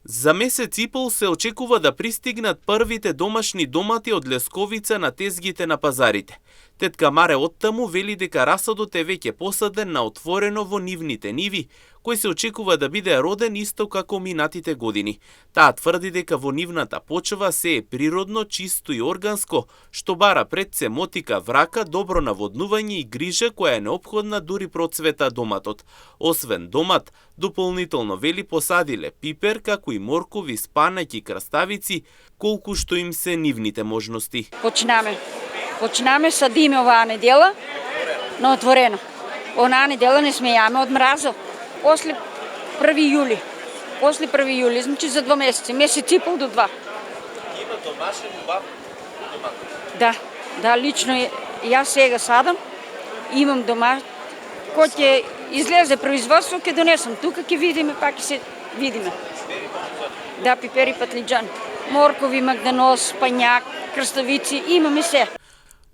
За месец и пол се очекува да пристигнат првите домашни домати од лесковица на тезгите на пазарите. Тетка Маре оттаму вели дека расадот е веќе посаден на отворено во нивните ниви, кој се очекува да биде роден исто како минатите години. Таа тврди дека во нивната почва се е природно, чисто и органско, што бара пред се мотика врака, добро наводнување и грижа која е неопходна дури процвета доматот. Освен домат, дополнително вели посадиле пипер, како и моркови, спанаќ и краставици, колку што им се нивните можности. Почнаме, садиме оваа недела на отворено. Онаа недела не смејаме од мразот. После 1 јули, значи за 2 месеци, месец и пол до 2. Има домашен убав домат? Да, лично јас сега садам, имам дома, кој ќе излезе производство, ќе донесам тука, ќе видиме, пак ќе се видиме. Да, пипери, патлиџан, моркови, магданоз, пањак, краставици, имаме се.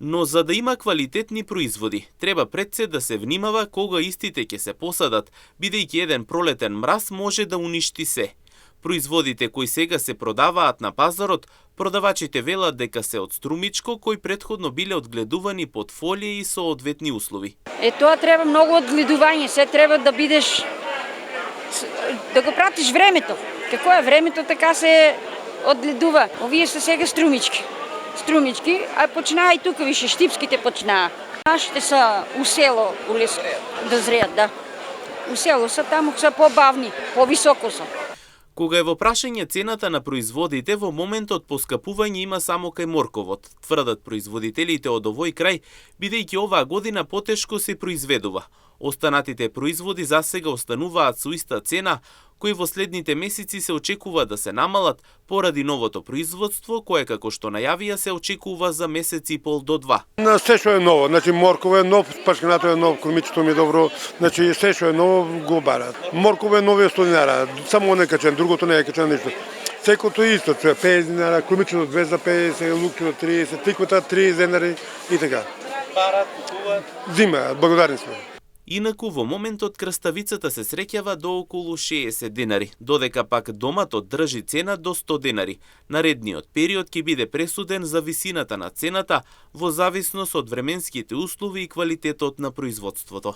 Но за да има квалитетни производи, треба пред се да се внимава кога истите ќе се посадат, бидејќи еден пролетен мраз може да уништи се. Производите кои сега се продаваат на пазарот, продавачите велат дека се од струмичко кои претходно биле одгледувани под фолија и со одветни услови. Тоа треба многу одгледување, се треба да бидеш, да го пратиш времето. Како е времето, така се одгледува. Овие се сега струмички, а почнаа и тука више штипските почнаа. Нашите са у село, да зреат, да. У село са, таму са побавни, повисоко са. Кога е во прашање цената на производите, во моментот поскапување има само кај морковот, тврдат производителите од овој крај, бидејќи оваа година потешко се произведува. Останатите производи засега остануваат со иста цена, кои во следните месеци се очекува да се намалат поради новото производство, кое како што најавија се очекува за месец и пол до 2. Се што е ново, значи морков е нов, пашкинато е нов, кормичето ми е добро, значи се што е ново го барат. Морков е нови 100 динара, само он е качен, другото не е качен ништо. Секото е исто, 50 динара, кормичето 250, лукчето 30, тиквата 30 денари и така. Барат, купуваат? Зима, благодарни сме. Инаку во моментот краставицата се среќава до околу 60 денари, додека пак доматот држи цена до 100 денари. Наредниот период ќе биде пресуден за висината на цената во зависност од временските услови и квалитетот на производството.